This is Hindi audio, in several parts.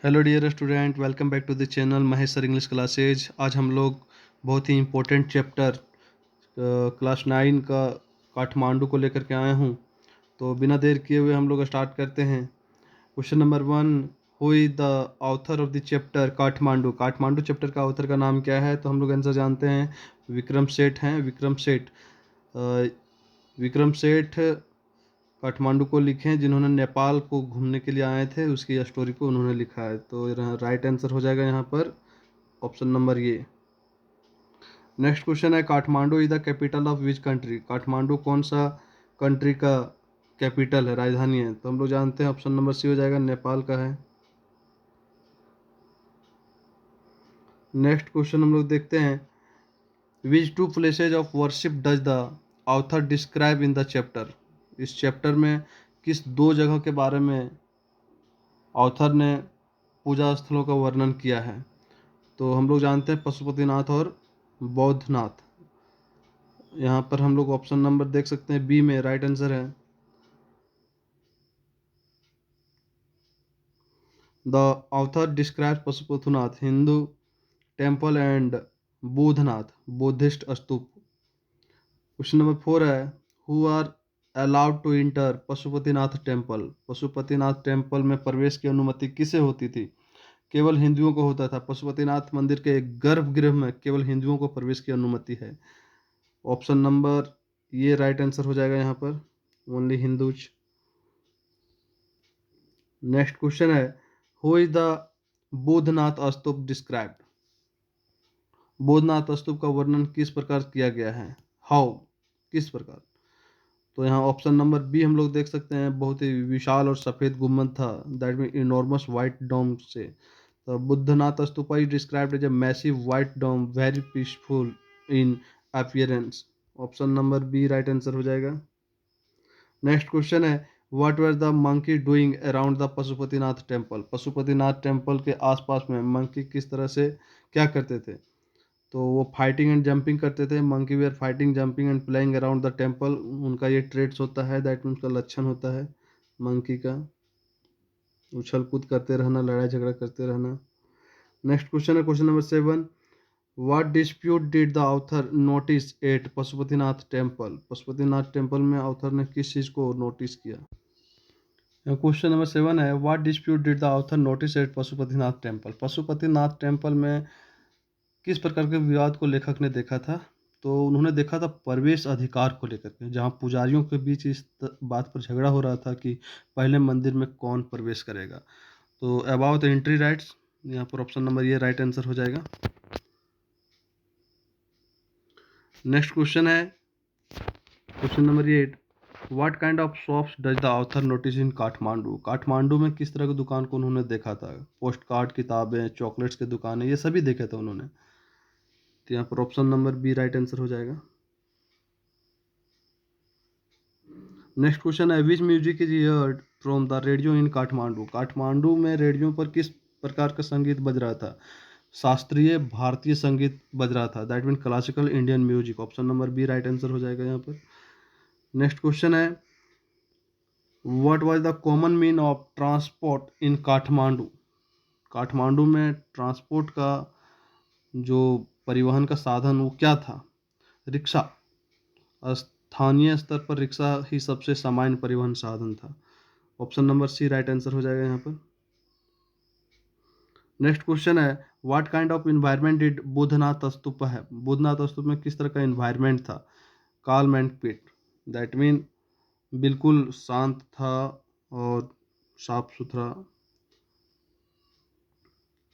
Hello dear student, welcome back to the channel Mahesh sir English classes. आज हम लोग बहुत ही इम्पोर्टेंट चैप्टर क्लास 9 का काठमांडू को लेकर के आए हूँ। तो बिना देर किए हुए हम लोग स्टार्ट करते हैं। Question number 1, who is the author of the chapter Kathmandu. Kathmandu chapter का ऑथर का नाम क्या है? तो हम लोग आंसर जानते हैं, विक्रम सेठ हैं। विक्रम सेठ विक्रम सेठ काठमांडू को लिखे हैं, जिन्होंने नेपाल को घूमने के लिए आए थे, उसकी स्टोरी को उन्होंने लिखा है। तो राइट आंसर हो जाएगा यहाँ पर ऑप्शन नंबर ये। नेक्स्ट क्वेश्चन है, Kathmandu is the capital of which country. Kathmandu कौन सा कंट्री का कैपिटल है, राजधानी है? तो हम लोग जानते हैं ऑप्शन नंबर सी हो जाएगा, नेपाल का है। नेक्स्ट क्वेश्चन हम लोग देखते हैं, which two places of worship does the author describe in the chapter. इस चैप्टर में किस दो जगह के बारे में ऑथर ने पूजा स्थलों का वर्णन किया है? तो हम लोग जानते हैं पशुपतिनाथ और बौद्धनाथ। यहाँ पर हम लोग ऑप्शन नंबर देख सकते हैं, बी में राइट आंसर है। The author describe Pashupatinath Hindu temple and Boudhanath Buddhist stupa. Question number 4 है, who are allowed to enter Pashupatinath temple. Pashupatinath temple में प्रवेश की अनुमति किसे होती थी? केवल हिंदुओं को होता था। पशुपतिनाथ मंदिर के गर्भगृह में केवल हिंदुओं को प्रवेश की अनुमति है। ऑप्शन नंबर ये राइट आंसर हो जाएगा यहाँ पर, ओनली हिंदूज। नेक्स्ट क्वेश्चन है, who is the Boudhanath stupa described. Boudhanath Stupa का वर्णन किस प्रकार किया गया है? हाउ, किस प्रकार? तो यहाँ ऑप्शन नंबर बी हम लोग देख सकते हैं, बहुत ही विशाल और सफेद गुम्बद था, that mean enormous white dome से। तो Boudhanath stupa is described as a massive white dome very peaceful in appearance. Option number B right answer हो जाएगा। नेक्स्ट क्वेश्चन है, what were the monkey doing around the Pashupatinath temple. Pashupatinath temple के आसपास में मंकी किस तरह से क्या करते थे? तो वो फाइटिंग एंड जंपिंग करते थे। Monkey where fighting jumping and playing around the temple, उनका ये ट्रेड्स होता है, दैट उनका लक्षण होता है मंकी का, उछल कूद करते रहना, लड़ाई झगड़ा करते रहना। नेक्स्ट क्वेश्चन है, question number 7, what dispute did the author notice at Pashupatinath temple. Pashupatinath temple में ऑथर ने किस चीज़ को नोटिस किया? क्वेश्चन नंबर 7 है, what dispute did the author notice at Pashupatinath temple. Pashupatinath temple में किस प्रकार के विवाद को लेखक ने देखा था? तो उन्होंने देखा था प्रवेश अधिकार को लेकर के, जहाँ पुजारियों के बीच इस बात पर झगड़ा हो रहा था कि पहले मंदिर में कौन प्रवेश करेगा। तो अबाउट द एंट्री राइट्स, यहाँ पर ऑप्शन नंबर ये राइट आंसर हो जाएगा। नेक्स्ट क्वेश्चन है, question number 8, what kind of shops does the author notice in Kathmandu. Kathmandu में किस तरह की दुकान को उन्होंने देखा था? पोस्ट कार्ड, किताबें, चॉकलेट्स की दुकानें, ये सभी देखे थे उन्होंने। तो यहाँ पर option number B right answer हो जाएगा। नेक्स्ट क्वेश्चन है, which music is heard from the radio in Kathmandu. Kathmandu में रेडियो पर किस प्रकार का संगीत बज रहा था? शास्त्रीय भारतीय संगीत बज रहा था, that mean classical Indian music. Option number B right answer हो जाएगा यहाँ पर। नेक्स्ट क्वेश्चन है, what was the common mean of transport in Kathmandu. Kathmandu में ट्रांसपोर्ट का जो परिवहन का साधन वो क्या था? रिक्शा। स्थानीय स्तर पर रिक्शा ही सबसे सामान्य परिवहन साधन था। Option number C right answer हो जाएगा यहाँ पर। नेक्स्ट क्वेश्चन है, what kind of environment did Boudhanath stupa है। बुद्धनाथ स्तूप में किस तरह का इन्वायरमेंट था? Calm and pit, that mean बिल्कुल शांत था और साफ सुथरा।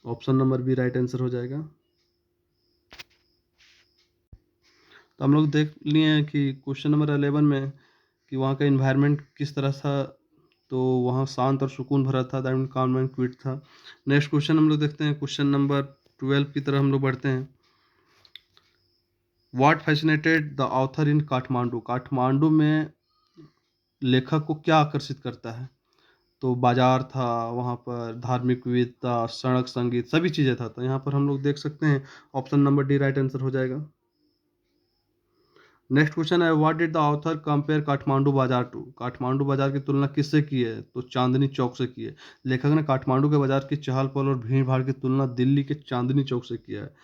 Option number B right answer हो जाएगा। तो हम लोग देख लिए हैं कि क्वेश्चन नंबर 11 में कि वहाँ का इन्वायरमेंट किस तरह था। तो वहाँ शांत और सुकून भरा था, दैट मीन काम एंड क्विट था। नेक्स्ट क्वेश्चन हम लोग देखते हैं, क्वेश्चन नंबर 12 की तरह हम लोग बढ़ते हैं। व्हाट फैसिनेटेड द ऑथर इन काठमांडू। काठमांडू में लेखक को क्या आकर्षित करता है? तो बाजार था, वहाँ पर धार्मिक विविधता, सड़क, संगीत, सभी चीज़ें था। तो यहाँ पर हम लोग देख सकते हैं option number D right answer हो जाएगा। नेक्स्ट क्वेश्चन है, what did the author compare Kathmandu बाजार टू? काठमांडू बाजार की तुलना किससे की है? तो चांदनी चौक से की है। लेखक ने काठमांडू के बाजार की चहल पहल और भीड़ भाड़ की तुलना दिल्ली के चांदनी चौक से किया है।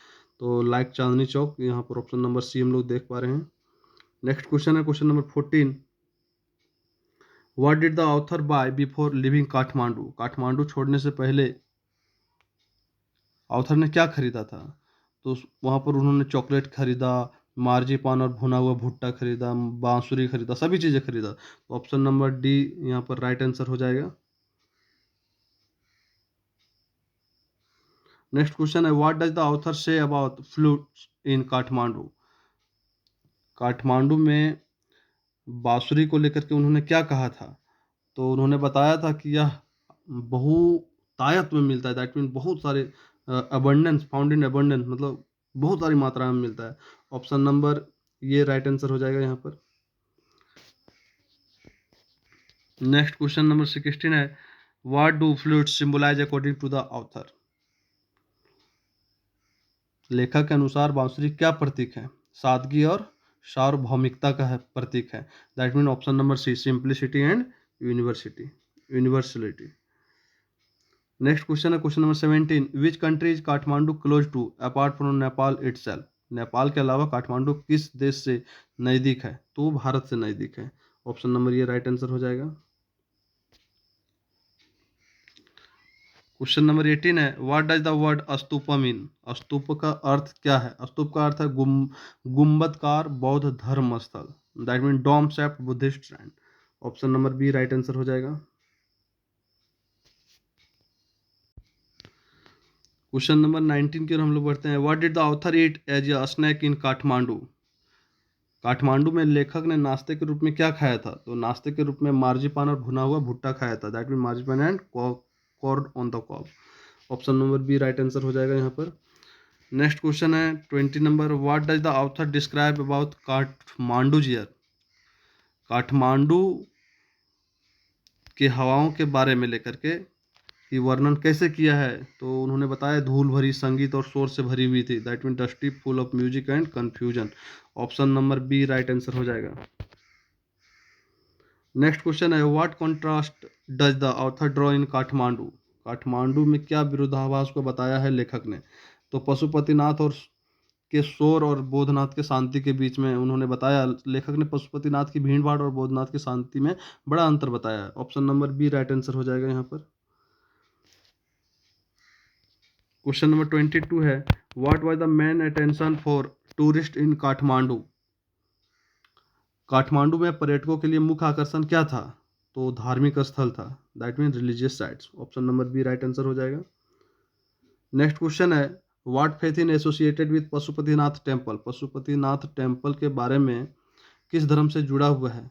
तो लाइक चांदनी चौक, यहाँ पर ऑप्शन नंबर सी हम लोग देख पा रहे हैं। नेक्स्ट क्वेश्चन है question number 14, what did the author bye before living Kathmandu? Kathmandu छोड़ने से पहले ऑथर ने क्या खरीदा था? तो वहाँ पर उन्होंने चॉकलेट खरीदा, मार्जिपान और भुना हुआ भुट्टा खरीदा, बांसुरी खरीदा, सभी चीज़ें खरीदा। तो ऑप्शन नंबर डी यहाँ पर राइट आंसर हो जाएगा। नेक्स्ट क्वेश्चन है, what does the author say about flutes in Kathmandu? Kathmandu में बांसुरी को लेकर के उन्होंने क्या कहा था? तो उन्होंने बताया था कि यह बहुतायत में मिलता है, दैट मीन बहुत सारे, अबंडेंस, फाउंड इन अबंडेंस, मतलब बहुत सारी मात्रा में मिलता है। ऑप्शन नंबर ये राइट आंसर हो जाएगा यहाँ पर। नेक्स्ट क्वेश्चन नंबर 16 है, what do flutes symbolise according to the author? लेखक के अनुसार बांसुरी क्या प्रतीक है? सादगी और सार्वभौमिकता का है प्रतीक है। That mean option number C, simplicity and universality. Next question है question number 17, which country is Kathmandu close to apart from Nepal itself? Nepal के अलावा काठमांडू किस देश से नज़दीक है? तो भारत से नज़दीक है। ऑप्शन नंबर ये राइट आंसर हो जाएगा। क्वेश्चन नंबर 18 है, what does the word stupa mean? स्तूप का अर्थ क्या है? स्तूप का अर्थ है गुंबदकार बौद्ध धर्म स्थल, that mean dome shaped Buddhist shrine. Option number B right answer हो जाएगा। क्वेश्चन नंबर 19 की ओर हम लोग बढ़ते हैं, what did the author eat as a snack in Kathmandu? Kathmandu में लेखक ने नाश्ते के रूप में क्या खाया था? तो नाश्ते के रूप में मार्जिपान और भुना हुआ भुट्टा खाया था, that mean marzipan and corn on the cob. Option number B right answer हो जाएगा यहाँ पर। नेक्स्ट क्वेश्चन है 20 number, what does the author describe about Kathmandu jeer? Kathmandu के हवाओं के बारे में लेकर के कि वर्णन कैसे किया है? तो उन्होंने बताया धूल भरी, संगीत और शोर से भरी हुई थी, that mean dusty, full of music and confusion. Option number B right answer हो जाएगा। नेक्स्ट क्वेश्चन है, what contrast does the author draw in Kathmandu? Kathmandu में क्या विरोधाभास को बताया है लेखक ने? तो पशुपतिनाथ और के शोर और बोधनाथ के शांति के बीच में उन्होंने बताया, लेखक ने पशुपतिनाथ की भीड़ भाड़ और बोधनाथ की शांति में बड़ा अंतर बताया है। Option number B right answer हो जाएगा यहाँ पर। क्वेश्चन नंबर 22 है, what was the main attention for tourist in Kathmandu? Kathmandu में पर्यटकों के लिए मुख्य आकर्षण क्या था? तो धार्मिक स्थल था, that mean religious sites. Option number B right answer हो जाएगा। नेक्स्ट क्वेश्चन है, what faith in associated with Pashupatinath temple? Pashupatinath temple के बारे में किस धर्म से जुड़ा हुआ है?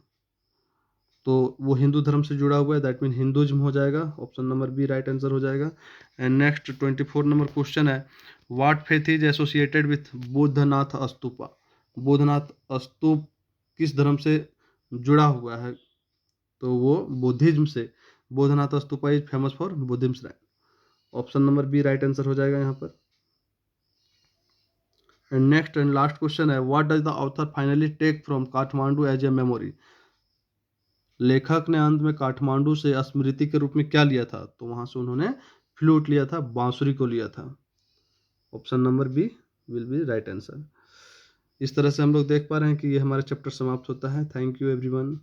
तो वो हिंदू धर्म से जुड़ा हुआ है, दैट मीन हिंदुज्म हो जाएगा। Option number B right answer हो जाएगा। एंड नेक्स्ट 24 नंबर क्वेश्चन है, what faith is associated with Boudhanath stupa? Boudhanath Stupa किस धर्म से जुड़ा हुआ है? तो वो बुद्धिज्म से। Boudhanath stupa is famous for Buddhism shrine. Option number B right answer हो जाएगा यहाँ पर। And next and last question है, what does the author finally take from Kathmandu as a memory? लेखक ने अंत में काठमांडू से स्मृति के रूप में क्या लिया था? तो वहां से उन्होंने फ्लूट लिया था, बांसुरी को लिया था। Option number B will be right answer. इस तरह से हम लोग देख पा रहे हैं कि ये हमारा चैप्टर समाप्त होता है। Thank you everyone.